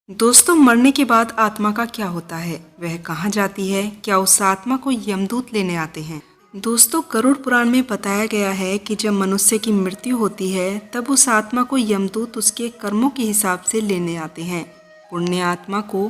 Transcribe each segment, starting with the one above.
दोस्तों, मरने के बाद आत्मा का क्या होता है? वह कहाँ जाती है? क्या उस आत्मा को यमदूत लेने आते हैं? दोस्तों, गरुड़ पुराण में बताया गया है कि जब मनुष्य की मृत्यु होती है तब उस आत्मा को यमदूत उसके कर्मों के हिसाब से लेने आते हैं। पुण्य आत्मा को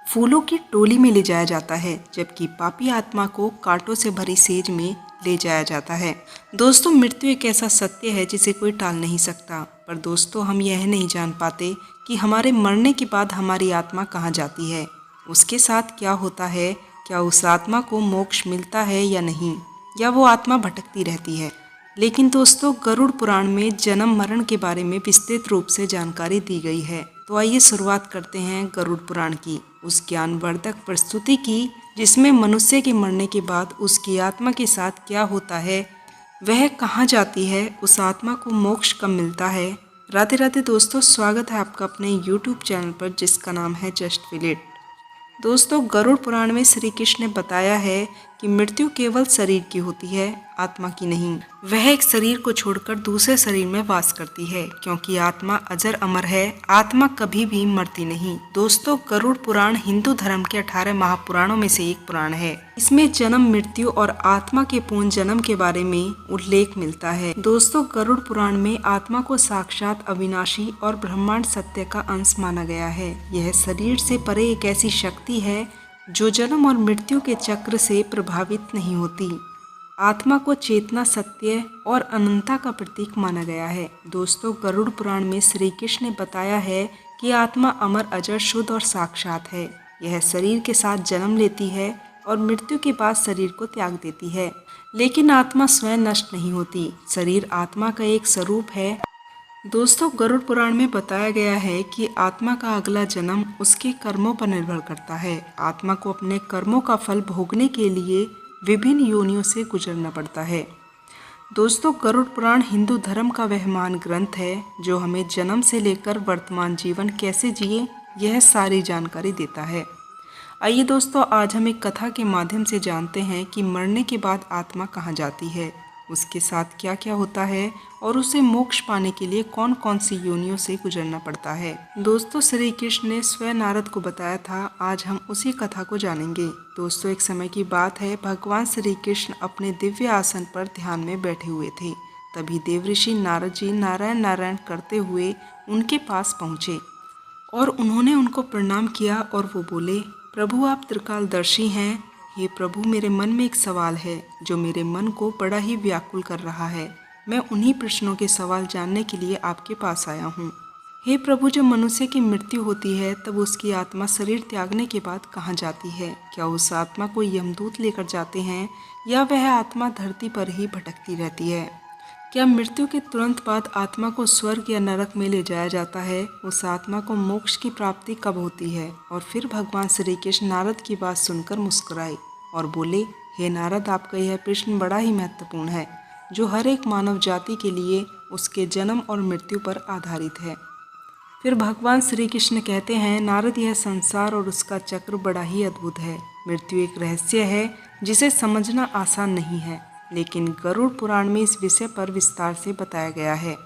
फूलों की टोली में ले जाया जाता है, जबकि पापी आत्मा को कांटों से भरी सेज में ले जाया जाता है। दोस्तों, मृत्यु एक ऐसा सत्य है जिसे कोई टाल नहीं सकता, पर दोस्तों हम यह नहीं जान पाते कि हमारे मरने के बाद हमारी आत्मा कहाँ जाती है, उसके साथ क्या होता है, क्या उस आत्मा को मोक्ष मिलता है या नहीं, या वो आत्मा भटकती रहती है। लेकिन दोस्तों, गरुड़ पुराण में जन्म मरण के बारे में विस्तृत रूप से जानकारी दी गई है। तो आइए शुरुआत करते हैं गरुड़ पुराण की, उस ज्ञानवर्धक प्रस्तुति की जिसमें मनुष्य के मरने के बाद उसकी आत्मा के साथ क्या होता है, वह कहाँ जाती है, उस आत्मा को मोक्ष कब मिलता है। राधे राधे दोस्तों, स्वागत है आपका अपने YouTube चैनल पर जिसका नाम है जस्ट फील इट। दोस्तों, गरुड़ पुराण में श्री कृष्ण ने बताया है कि मृत्यु केवल शरीर की होती है, आत्मा की नहीं। वह एक शरीर को छोड़कर दूसरे शरीर में वास करती है, क्योंकि आत्मा अजर अमर है, आत्मा कभी भी मरती नहीं। दोस्तों, गरुड़ पुराण हिंदू धर्म के 18 महापुराणों में से एक पुराण है। इसमें जन्म, मृत्यु और आत्मा के पुनः जन्म के बारे में उल्लेख मिलता है। दोस्तों, गरुड़ पुराण में आत्मा को साक्षात अविनाशी और ब्रह्मांड सत्य का अंश माना गया है। यह शरीर से परे एक ऐसी शक्ति है जो जन्म और मृत्यु के चक्र से प्रभावित नहीं होती। आत्मा को चेतना, सत्य और अनंतता का प्रतीक माना गया है। दोस्तों, गरुड़ पुराण में श्री कृष्ण ने बताया है कि आत्मा अमर, अजर, शुद्ध और साक्षात है। यह शरीर के साथ जन्म लेती है और मृत्यु के बाद शरीर को त्याग देती है, लेकिन आत्मा स्वयं नष्ट नहीं होती। शरीर आत्मा का एक स्वरूप है। दोस्तों, गरुड़ पुराण में बताया गया है कि आत्मा का अगला जन्म उसके कर्मों पर निर्भर करता है। आत्मा को अपने कर्मों का फल भोगने के लिए विभिन्न योनियों से गुजरना पड़ता है। दोस्तों, गरुड़ पुराण हिंदू धर्म का वह महान ग्रंथ है जो हमें जन्म से लेकर वर्तमान जीवन कैसे जिए, यह सारी जानकारी देता है। आइए दोस्तों, आज हम एक कथा के माध्यम से जानते हैं कि मरने के बाद आत्मा कहाँ जाती है, उसके साथ क्या क्या होता है और उसे मोक्ष पाने के लिए कौन कौन सी योनियों से गुजरना पड़ता है। दोस्तों, श्री कृष्ण ने स्वयं नारद को बताया था, आज हम उसी कथा को जानेंगे। दोस्तों, एक समय की बात है, भगवान श्री कृष्ण अपने दिव्य आसन पर ध्यान में बैठे हुए थे। तभी देवऋषि नारद जी नारायण नारायण करते हुए उनके पास पहुँचे और उन्होंने उनको प्रणाम किया और वो बोले, प्रभु आप त्रिकालदर्शी हैं। हे प्रभु, मेरे मन में एक सवाल है जो मेरे मन को बड़ा ही व्याकुल कर रहा है। मैं उन्हीं प्रश्नों के सवाल जानने के लिए आपके पास आया हूँ। हे प्रभु, जब मनुष्य की मृत्यु होती है तब उसकी आत्मा शरीर त्यागने के बाद कहाँ जाती है? क्या उस आत्मा को यमदूत लेकर जाते हैं या वह आत्मा धरती पर ही भटकती रहती है? क्या मृत्यु के तुरंत बाद आत्मा को स्वर्ग या नरक में ले जाया जाता है? उस आत्मा को मोक्ष की प्राप्ति कब होती है? और फिर भगवान श्री कृष्ण नारद की बात सुनकर मुस्कुराए और बोले, हे नारद, आपका यह प्रश्न बड़ा ही महत्वपूर्ण है जो हर एक मानव जाति के लिए उसके जन्म और मृत्यु पर आधारित है। फिर भगवान श्री कृष्ण कहते हैं, नारद, यह संसार और उसका चक्र बड़ा ही अद्भुत है। मृत्यु एक रहस्य है जिसे समझना आसान नहीं है, लेकिन गरुड़ पुराण में इस विषय पर विस्तार से बताया गया है।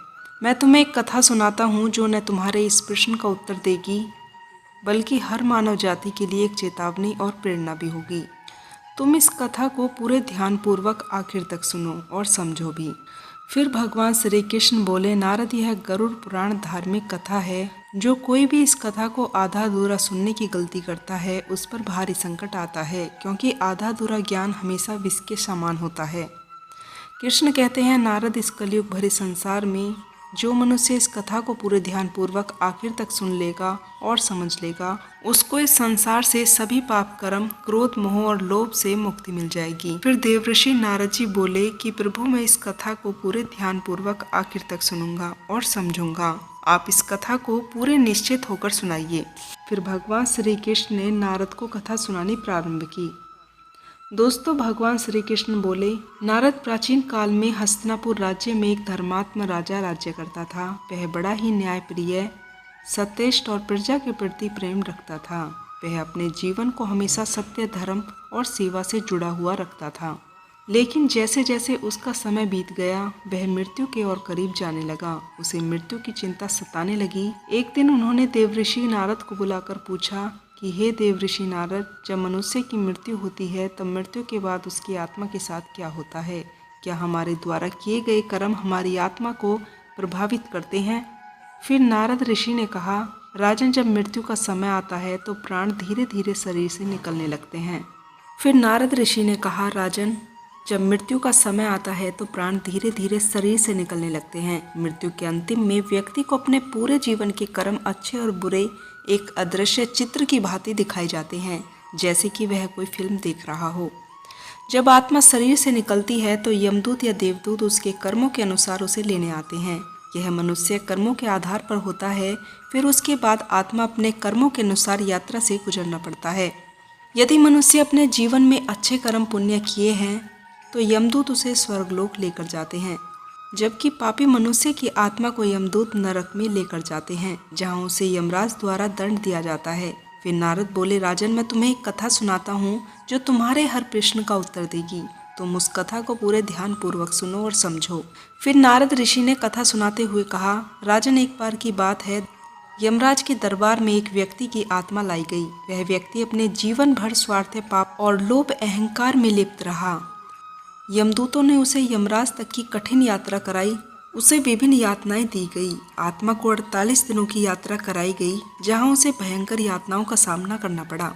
मैं तुम्हें एक कथा सुनाता हूँ जो न तुम्हारे इस प्रश्न का उत्तर देगी, बल्कि हर मानव जाति के लिए एक चेतावनी और प्रेरणा भी होगी। तुम इस कथा को पूरे ध्यानपूर्वक आखिर तक सुनो और समझो भी। फिर भगवान श्री कृष्ण बोले, नारद, यह गरुड़ पुराण धार्मिक कथा है। जो कोई भी इस कथा को आधा अधूरा सुनने की गलती करता है उस पर भारी संकट आता है, क्योंकि आधा अधूरा ज्ञान हमेशा विष के समान होता है। कृष्ण कहते हैं, नारद, इस कलयुग भरे संसार में जो मनुष्य इस कथा को पूरे ध्यानपूर्वक आखिर तक सुन लेगा और समझ लेगा, उसको इस संसार से सभी पाप कर्म, क्रोध, मोह और लोभ से मुक्ति मिल जाएगी। फिर देवऋषि नारद जी बोले कि प्रभु, मैं इस कथा को पूरे ध्यानपूर्वक आखिर तक सुनूंगा और समझूंगा। आप इस कथा को पूरे निश्चित होकर सुनाइए। फिर भगवान श्री कृष्ण ने नारद को कथा सुनानी प्रारंभ की। दोस्तों, भगवान श्री कृष्ण बोले, नारद, प्राचीन काल में हस्तिनापुर राज्य में एक धर्मात्मा राजा राज्य करता था। वह बड़ा ही न्यायप्रिय, सत्यनिष्ठ और प्रजा के प्रति प्रेम रखता था। वह अपने जीवन को हमेशा सत्य, धर्म और सेवा से जुड़ा हुआ रखता था। लेकिन जैसे जैसे उसका समय बीत गया वह मृत्यु के और करीब जाने लगा। उसे मृत्यु की चिंता सताने लगी। एक दिन उन्होंने देवऋषि नारद को बुलाकर पूछा कि हे देवऋषि नारद, जब मनुष्य की मृत्यु होती है तब मृत्यु के बाद उसकी आत्मा के साथ क्या होता है? क्या हमारे द्वारा किए गए कर्म हमारी आत्मा को प्रभावित करते हैं? फिर नारद ऋषि ने कहा, राजन, जब मृत्यु का समय आता है तो प्राण धीरे धीरे शरीर से निकलने लगते हैं। फिर नारद ऋषि ने कहा, राजन, जब मृत्यु का समय आता है तो प्राण धीरे धीरे शरीर से निकलने लगते हैं। मृत्यु के अंतिम में व्यक्ति को अपने पूरे जीवन के कर्म अच्छे और बुरे एक अदृश्य चित्र की भांति दिखाए जाते हैं, जैसे कि वह कोई फिल्म देख रहा हो। जब आत्मा शरीर से निकलती है तो यमदूत या देवदूत उसके कर्मों के अनुसार उसे लेने आते हैं। यह मनुष्य कर्मों के आधार पर होता है। फिर उसके बाद आत्मा अपने कर्मों के अनुसार यात्रा से गुजरना पड़ता है। यदि मनुष्य अपने जीवन में अच्छे कर्म पुण्य किए हैं तो यमदूत उसे स्वर्गलोक लेकर जाते हैं, जबकि पापी मनुष्य की आत्मा को यमदूत नरक में लेकर जाते हैं, जहां उसे यमराज द्वारा दंड दिया जाता है। फिर नारद बोले, राजन, मैं तुम्हें एक कथा सुनाता हूँ जो तुम्हारे हर प्रश्न का उत्तर देगी। तुम उस कथा को पूरे ध्यान पूर्वक सुनो और समझो। फिर नारद ऋषि ने कथा सुनाते हुए कहा, राजन, एक बार की बात है, यमराज के दरबार में एक व्यक्ति की आत्मा लाई गई। वह व्यक्ति अपने जीवन भर स्वार्थ, पाप और लोभ अहंकार में लिप्त रहा। यमदूतों ने उसे यमराज तक की कठिन यात्रा कराई। उसे विभिन्न यातनाएं दी गई। आत्मा को 48 दिनों की यात्रा कराई गई, जहां उसे भयंकर यातनाओं का सामना करना पड़ा।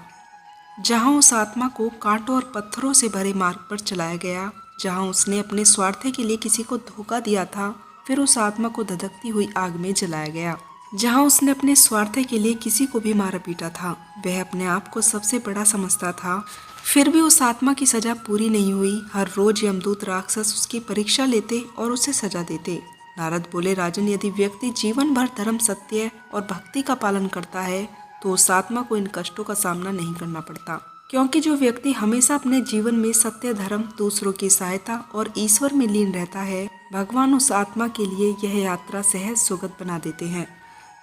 जहां उस आत्मा को कांटों और पत्थरों से भरे मार्ग पर चलाया गया, जहां उसने अपने स्वार्थ के लिए किसी को धोखा दिया था। फिर उस आत्मा को धधकती हुई आग में जलाया गया, जहां उसने अपने स्वार्थ के लिए किसी को भी मारा पीटा था। वह अपने आप को सबसे बड़ा समझता था। फिर भी उस आत्मा की सजा पूरी नहीं हुई। हर रोज यमदूत राक्षस उसकी परीक्षा लेते और उसे सजा देते। नारद बोले, राजन, यदि व्यक्ति जीवन भर धर्म, सत्य और भक्ति का पालन करता है तो उस आत्मा को इन कष्टों का सामना नहीं करना पड़ता, क्योंकि जो व्यक्ति हमेशा अपने जीवन में सत्य, धर्म, दूसरों की सहायता और ईश्वर में लीन रहता है, भगवान उस आत्मा के लिए यह यात्रा सहज सुगत बना देते हैं।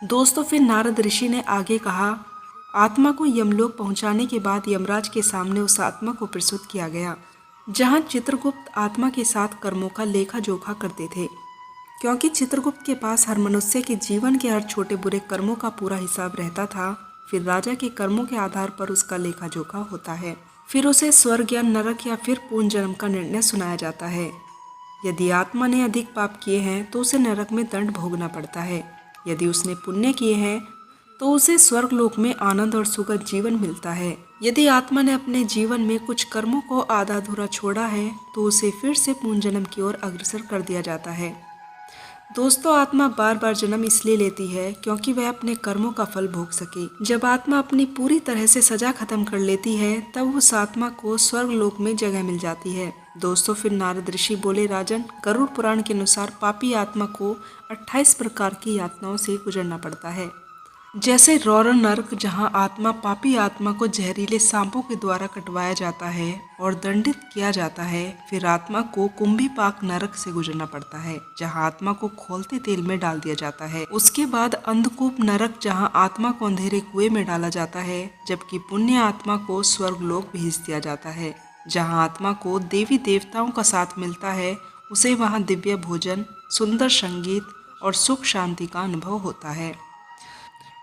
दोस्तों, फिर नारद ऋषि ने आगे कहा, आत्मा को यमलोक पहुंचाने के बाद यमराज के सामने उस आत्मा को प्रस्तुत किया गया, जहां चित्रगुप्त आत्मा के साथ कर्मों का लेखा जोखा करते थे, क्योंकि चित्रगुप्त के पास हर मनुष्य के जीवन के हर छोटे बुरे कर्मों का पूरा हिसाब रहता था। फिर राजा के कर्मों के आधार पर उसका लेखा जोखा होता है। फिर उसे स्वर्ग या नरक या फिर पुनर्जन्म का निर्णय सुनाया जाता है। यदि आत्मा ने अधिक पाप किए हैं तो उसे नरक में दंड भोगना पड़ता है। यदि उसने पुण्य किए हैं तो उसे स्वर्गलोक में आनंद और सुखद जीवन मिलता है। यदि आत्मा ने अपने जीवन में कुछ कर्मों को आधा अधूरा छोड़ा है तो उसे फिर से पुनर्जन्म की ओर अग्रसर कर दिया जाता है। दोस्तों, आत्मा बार बार जन्म इसलिए लेती है क्योंकि वह अपने कर्मों का फल भोग सके। जब आत्मा अपनी पूरी तरह से सजा खत्म कर लेती है तब उस आत्मा को स्वर्गलोक में जगह मिल जाती है। दोस्तों, फिर नारद ऋषि बोले, राजन, गरुड़ पुराण के अनुसार पापी आत्मा को 28 प्रकार की यातनाओं से गुजरना पड़ता है, जैसे रौरव नरक, जहां आत्मा पापी आत्मा को जहरीले सांपों के द्वारा कटवाया जाता है और दंडित किया जाता है। फिर आत्मा को कुंभीपाक नरक से गुजरना पड़ता है, जहां आत्मा को खौलते तेल में डाल दिया जाता है। उसके बाद अंधकूप नरक, जहां आत्मा को अंधेरे कुएं में डाला जाता है, जबकि पुण्य आत्मा को स्वर्गलोक भेज दिया जाता है, जहां आत्मा को देवी देवताओं का साथ मिलता है। उसे वहां दिव्य भोजन, सुंदर संगीत और सुख शांति का अनुभव होता है।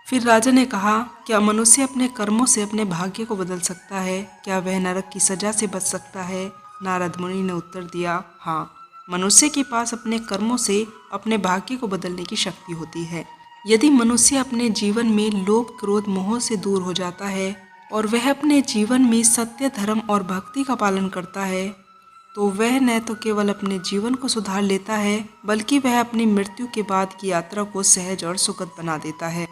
फिर राजा ने कहा, क्या मनुष्य अपने कर्मों से अपने भाग्य को बदल सकता है? क्या वह नरक की सजा से बच सकता है? नारद मुनि ने उत्तर दिया, हाँ, मनुष्य के पास अपने कर्मों से अपने भाग्य को बदलने की शक्ति होती है। यदि मनुष्य अपने जीवन में लोभ, क्रोध, मोह से दूर हो जाता है और वह अपने जीवन में सत्य, धर्म और भक्ति का पालन करता है तो वह न तो केवल अपने जीवन को सुधार लेता है बल्कि वह अपनी मृत्यु के बाद की यात्रा को सहज और सुखद बना देता है।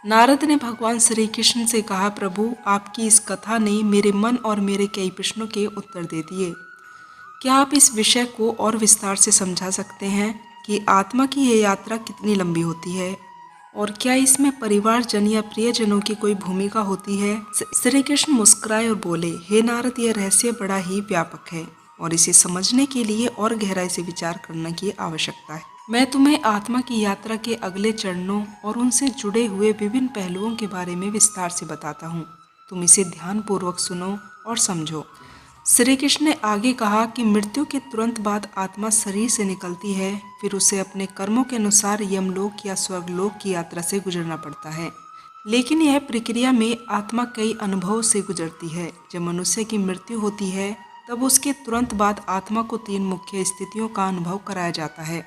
नारद ने भगवान श्री कृष्ण से कहा, प्रभु, आपकी इस कथा ने मेरे मन और मेरे कई प्रश्नों के उत्तर दे दिए। क्या आप इस विषय को और विस्तार से समझा सकते हैं कि आत्मा की यह यात्रा कितनी लंबी होती है और क्या इसमें परिवारजन या प्रियजनों की कोई भूमिका होती है? श्री कृष्ण मुस्कुराए और बोले, हे नारद, यह रहस्य बड़ा ही व्यापक है और इसे समझने के लिए और गहराई से विचार करने की आवश्यकता है। मैं तुम्हें आत्मा की यात्रा के अगले चरणों और उनसे जुड़े हुए विभिन्न पहलुओं के बारे में विस्तार से बताता हूँ। तुम इसे ध्यान पूर्वक सुनो और समझो। श्री कृष्ण ने आगे कहा कि मृत्यु के तुरंत बाद आत्मा शरीर से निकलती है, फिर उसे अपने कर्मों के अनुसार यमलोक या स्वर्गलोक की यात्रा से गुजरना पड़ता है। लेकिन यह प्रक्रिया में आत्मा कई अनुभवों से गुजरती है। जब मनुष्य की मृत्यु होती है तब उसके तुरंत बाद आत्मा को 3 मुख्य स्थितियों का अनुभव कराया जाता है।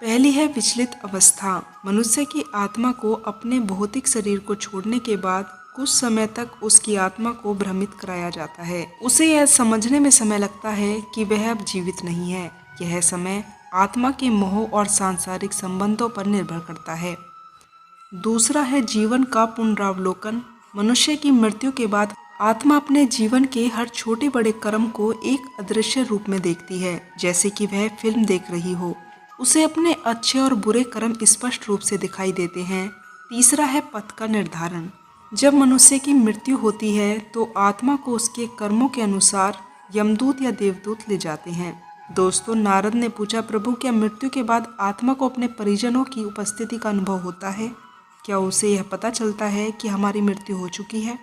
पहली है विचलित अवस्था। मनुष्य की आत्मा को अपने भौतिक शरीर को छोड़ने के बाद कुछ समय तक उसकी आत्मा को भ्रमित कराया जाता है। उसे यह समझने में समय लगता है कि वह अब जीवित नहीं है। यह समय आत्मा के मोह और सांसारिक संबंधों पर निर्भर करता है। दूसरा है जीवन का पुनरावलोकन। मनुष्य की मृत्यु के बाद आत्मा अपने जीवन के हर छोटे बड़े कर्म को एक अदृश्य रूप में देखती है, जैसे कि वह फिल्म देख रही हो। उसे अपने अच्छे और बुरे कर्म स्पष्ट रूप से दिखाई देते हैं। तीसरा है पथ का निर्धारण। जब मनुष्य की मृत्यु होती है तो आत्मा को उसके कर्मों के अनुसार यमदूत या देवदूत ले जाते हैं। दोस्तों, नारद ने पूछा, प्रभु क्या मृत्यु के बाद आत्मा को अपने परिजनों की उपस्थिति का अनुभव होता है? क्या उसे यह पता चलता है कि हमारी मृत्यु हो चुकी है?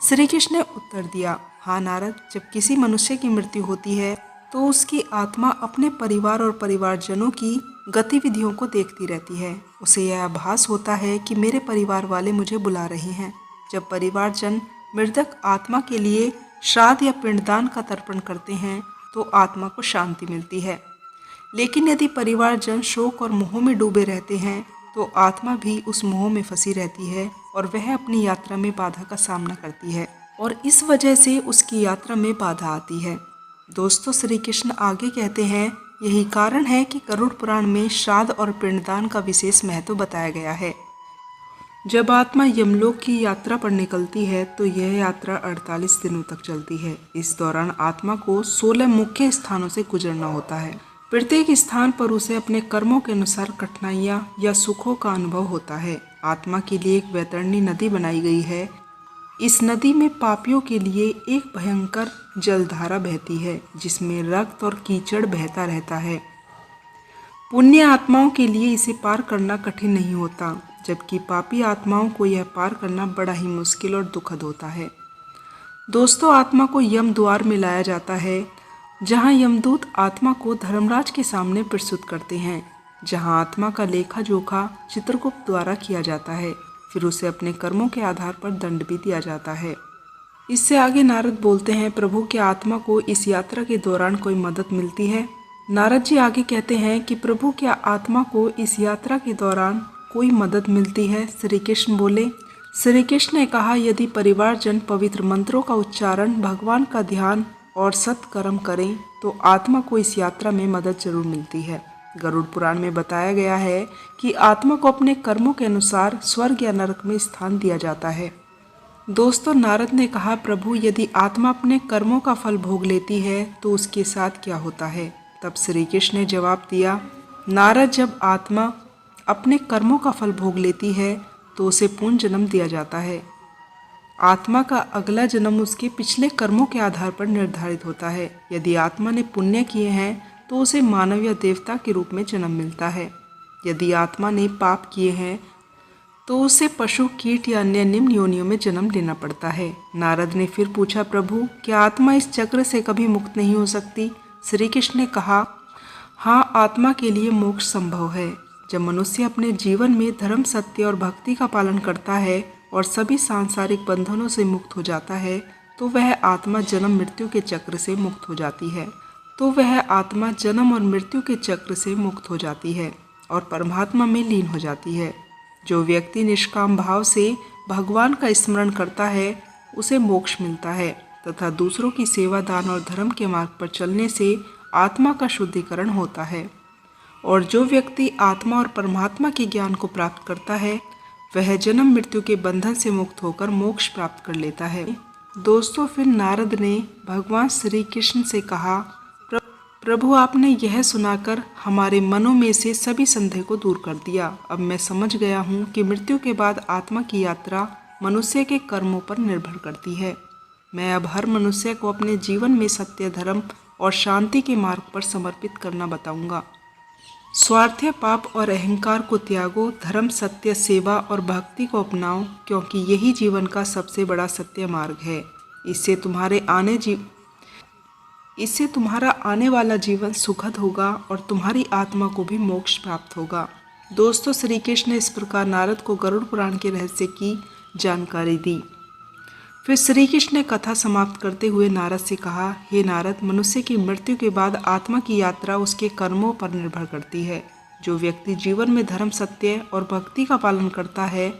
श्री कृष्ण ने उत्तर दिया, हाँ नारद, जब किसी मनुष्य की मृत्यु होती है तो उसकी आत्मा अपने परिवार और परिवारजनों की गतिविधियों को देखती रहती है। उसे यह आभास होता है कि मेरे परिवार वाले मुझे बुला रहे हैं। जब परिवारजन मृतक आत्मा के लिए श्राद्ध या पिंडदान का तर्पण करते हैं तो आत्मा को शांति मिलती है। लेकिन यदि परिवारजन शोक और मोह में डूबे रहते हैं तो आत्मा भी उस मोह में फंसी रहती है और वह अपनी यात्रा में बाधा का सामना करती है और इस वजह से उसकी यात्रा में बाधा आती है। दोस्तों, श्री कृष्ण आगे कहते हैं, यही कारण है कि गरुड़ पुराण में श्राद्ध और पिंडदान का विशेष महत्व बताया गया है। जब आत्मा यमलोक की यात्रा पर निकलती है तो यह यात्रा 48 दिनों तक चलती है। इस दौरान आत्मा को 16 मुख्य स्थानों से गुजरना होता है। प्रत्येक स्थान पर उसे अपने कर्मों के अनुसार कठिनाइयाँ या सुखों का अनुभव होता है। आत्मा के लिए एक वैतरणी नदी बनाई गई है। इस नदी में पापियों के लिए एक भयंकर जलधारा बहती है जिसमें रक्त और कीचड़ बहता रहता है। पुण्य आत्माओं के लिए इसे पार करना कठिन नहीं होता, जबकि पापी आत्माओं को यह पार करना बड़ा ही मुश्किल और दुखद होता है। दोस्तों, आत्मा को यम द्वार में लाया जाता है, जहां यमदूत आत्मा को धर्मराज के सामने प्रस्तुत करते हैं, जहां आत्मा का लेखा जोखा चित्रगुप्त द्वारा किया जाता है। फिर उसे अपने कर्मों के आधार पर दंड भी दिया जाता है। इससे आगे नारद बोलते हैं, प्रभु क्या आत्मा को इस यात्रा के दौरान कोई मदद मिलती है? नारद जी आगे कहते हैं कि प्रभु क्या आत्मा को इस यात्रा के दौरान कोई मदद मिलती है? श्री कृष्ण बोले, श्री कृष्ण ने कहा, यदि परिवारजन पवित्र मंत्रों का उच्चारण, भगवान का ध्यान और सत्कर्म करें तो आत्मा को इस यात्रा में मदद जरूर मिलती है। गरुड़ पुराण में बताया गया है कि आत्मा को अपने कर्मों के अनुसार स्वर्ग या नरक में स्थान दिया जाता है। दोस्तों, नारद ने कहा, प्रभु यदि आत्मा अपने कर्मों का फल भोग लेती है तो उसके साथ क्या होता है? तब श्री कृष्ण ने जवाब दिया, नारद, जब आत्मा अपने कर्मों का फल भोग लेती है तो उसे पुण्य जन्म दिया जाता है। आत्मा का अगला जन्म उसके पिछले कर्मों के आधार पर निर्धारित होता है। यदि आत्मा ने पुण्य किए हैं तो उसे मानव या देवता के रूप में जन्म मिलता है। यदि आत्मा ने पाप किए हैं तो उसे पशु, कीट या अन्य निम्न योनियों में जन्म लेना पड़ता है। नारद ने फिर पूछा, प्रभु क्या आत्मा इस चक्र से कभी मुक्त नहीं हो सकती? श्री कृष्ण ने कहा, हाँ, आत्मा के लिए मोक्ष संभव है। जब मनुष्य अपने जीवन में धर्म, सत्य और भक्ति का पालन करता है और सभी सांसारिक बंधनों से मुक्त हो जाता है तो वह आत्मा जन्म मृत्यु के चक्र से मुक्त हो जाती है और परमात्मा में लीन हो जाती है। जो व्यक्ति निष्काम भाव से भगवान का स्मरण करता है उसे मोक्ष मिलता है तथा दूसरों की सेवा, दान और धर्म के मार्ग पर चलने से आत्मा का शुद्धिकरण होता है। और जो व्यक्ति आत्मा और परमात्मा के ज्ञान को प्राप्त करता है वह जन्म मृत्यु के बंधन से मुक्त होकर मोक्ष प्राप्त कर लेता है। दोस्तों, फिर नारद ने भगवान श्री कृष्ण से कहा, प्रभु आपने यह सुनाकर हमारे मनों में से सभी संदेह को दूर कर दिया। अब मैं समझ गया हूँ कि मृत्यु के बाद आत्मा की यात्रा मनुष्य के कर्मों पर निर्भर करती है। मैं अब हर मनुष्य को अपने जीवन में सत्य, धर्म और शांति के मार्ग पर समर्पित करना बताऊंगा। स्वार्थ, पाप और अहंकार को त्यागो, धर्म, सत्य, सेवा और भक्ति को अपनाओ, क्योंकि यही जीवन का सबसे बड़ा सत्य मार्ग है। इससे इससे तुम्हारा आने वाला जीवन सुखद होगा और तुम्हारी आत्मा को भी मोक्ष प्राप्त होगा। दोस्तों, श्री कृष्ण ने इस प्रकार नारद को गरुड़ पुराण के रहस्य की जानकारी दी। फिर श्री कृष्ण ने कथा समाप्त करते हुए नारद से कहा, हे नारद, मनुष्य की मृत्यु के बाद आत्मा की यात्रा उसके कर्मों पर निर्भर करती है। जो व्यक्ति जीवन में धर्म, सत्य और भक्ति का पालन करता है,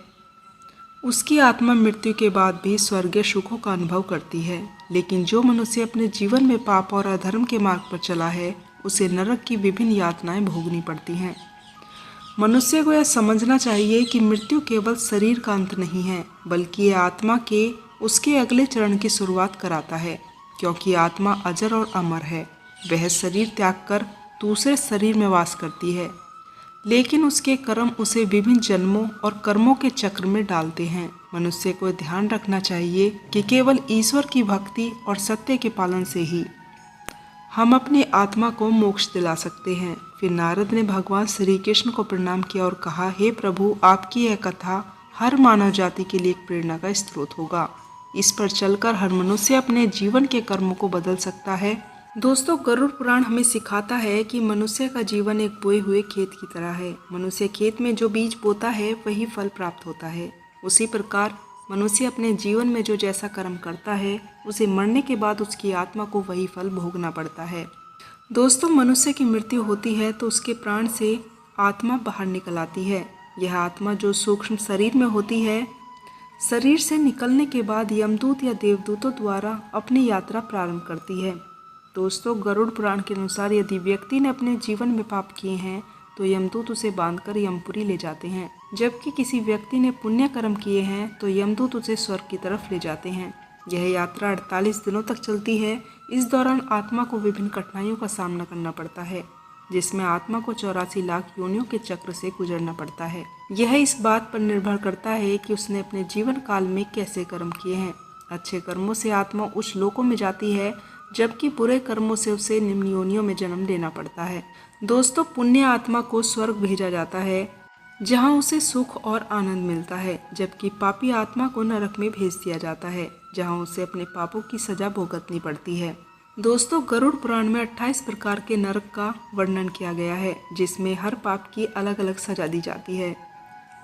उसकी आत्मा मृत्यु के बाद भी स्वर्गीय सुखों का अनुभव करती है। लेकिन जो मनुष्य अपने जीवन में पाप और अधर्म के मार्ग पर चला है, उसे नरक की विभिन्न यातनाएं भोगनी पड़ती हैं। मनुष्य को यह समझना चाहिए कि मृत्यु केवल शरीर का अंत नहीं है, बल्कि यह आत्मा के उसके अगले चरण की शुरुआत कराता है, क्योंकि आत्मा अजर और अमर है। वह शरीर त्याग कर दूसरे शरीर में वास करती है, लेकिन उसके कर्म उसे विभिन्न जन्मों और कर्मों के चक्र में डालते हैं। मनुष्य को ध्यान रखना चाहिए कि केवल ईश्वर की भक्ति और सत्य के पालन से ही हम अपनी आत्मा को मोक्ष दिला सकते हैं। फिर नारद ने भगवान श्री कृष्ण को प्रणाम किया और कहा, हे प्रभु, आपकी यह कथा हर मानव जाति के लिए एक प्रेरणा का स्रोत होगा। इस पर चलकर हर मनुष्य अपने जीवन के कर्मों को बदल सकता है। दोस्तों, गरुड़ पुराण हमें सिखाता है कि मनुष्य का जीवन एक बोए हुए खेत की तरह है। मनुष्य खेत में जो बीज बोता है वही फल प्राप्त होता है। उसी प्रकार मनुष्य अपने जीवन में जो जैसा कर्म करता है, उसे मरने के बाद उसकी आत्मा को वही फल भोगना पड़ता है। दोस्तों, मनुष्य की मृत्यु होती है तो उसके प्राण से आत्मा बाहर निकल आती है। यह आत्मा जो सूक्ष्म शरीर में होती है, शरीर से निकलने के बाद यमदूत या देवदूतों द्वारा अपनी यात्रा प्रारंभ करती है। दोस्तों, गरुड़ पुराण के अनुसार यदि व्यक्ति ने अपने जीवन में पाप किए हैं तो यमदूत उसे बांधकर यमपुरी ले जाते हैं, जबकि किसी व्यक्ति ने पुण्य कर्म किए हैं तो यमदूत उसे स्वर्ग की तरफ ले जाते हैं। यह यात्रा 48 दिनों तक चलती है। इस दौरान आत्मा को विभिन्न कठिनाइयों का सामना करना पड़ता है, जिसमें आत्मा को 84 लाख योनियों के चक्र से गुजरना पड़ता है। यह इस बात पर निर्भर करता है कि उसने अपने जीवन काल में कैसे कर्म किए हैं। अच्छे कर्मों से आत्मा उच्च लोकों में जाती है, जबकि बुरे कर्मों से उसे निम्न योनियों में जन्म लेना पड़ता है। दोस्तों, पुण्य आत्मा को स्वर्ग भेजा जाता है, जहां उसे सुख और आनंद मिलता है, जबकि पापी आत्मा को नरक में भेज दिया जाता है, जहां उसे अपने पापों की सजा भुगतनी पड़ती है। दोस्तों, गरुड़ पुराण में 28 प्रकार के नरक का वर्णन किया गया है, जिसमें हर पाप की अलग अलग सजा दी जाती है।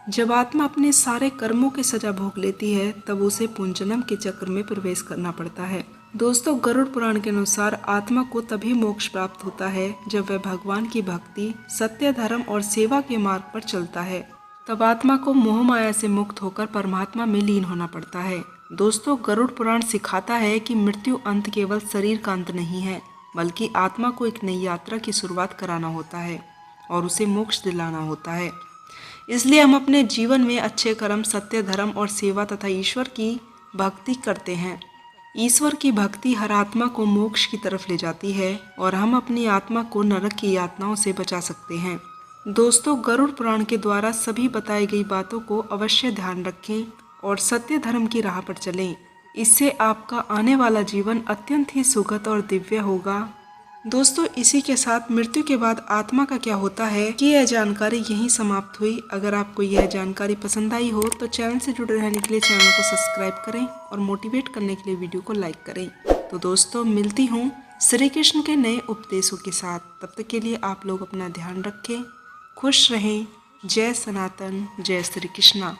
जब आत्मा अपने सारे कर्मों की सजा भोग लेती है, तब उसे पुनर्जन्म के चक्र में प्रवेश करना पड़ता है। दोस्तों, गरुड़ पुराण के अनुसार आत्मा को तभी मोक्ष प्राप्त होता है जब वह भगवान की भक्ति, सत्य, धर्म और सेवा के मार्ग पर चलता है। तब आत्मा को मोह माया से मुक्त होकर परमात्मा में लीन होना पड़ता है। दोस्तों, गरुड़ पुराण सिखाता है कि मृत्यु अंत केवल शरीर का अंत नहीं है, बल्कि आत्मा को एक नई यात्रा की शुरुआत कराना होता है और उसे मोक्ष दिलाना होता है। इसलिए हम अपने जीवन में अच्छे कर्म, सत्य, धर्म और सेवा तथा ईश्वर की भक्ति करते हैं। ईश्वर की भक्ति हर आत्मा को मोक्ष की तरफ ले जाती है और हम अपनी आत्मा को नरक की यातनाओं से बचा सकते हैं। दोस्तों, गरुड़ पुराण के द्वारा सभी बताई गई बातों को अवश्य ध्यान रखें और सत्य धर्म की राह पर चलें। इससे आपका आने वाला जीवन अत्यंत ही सुखद और दिव्य होगा। दोस्तों, इसी के साथ मृत्यु के बाद आत्मा का क्या होता है कि यह जानकारी यहीं समाप्त हुई। अगर आपको यह जानकारी पसंद आई हो तो चैनल से जुड़े रहने के लिए चैनल को सब्सक्राइब करें और मोटिवेट करने के लिए वीडियो को लाइक करें। तो दोस्तों, मिलती हूँ श्री कृष्ण के नए उपदेशों के साथ। तब तक के लिए आप लोग अपना ध्यान रखें, खुश रहें। जय सनातन, जय श्री कृष्णा।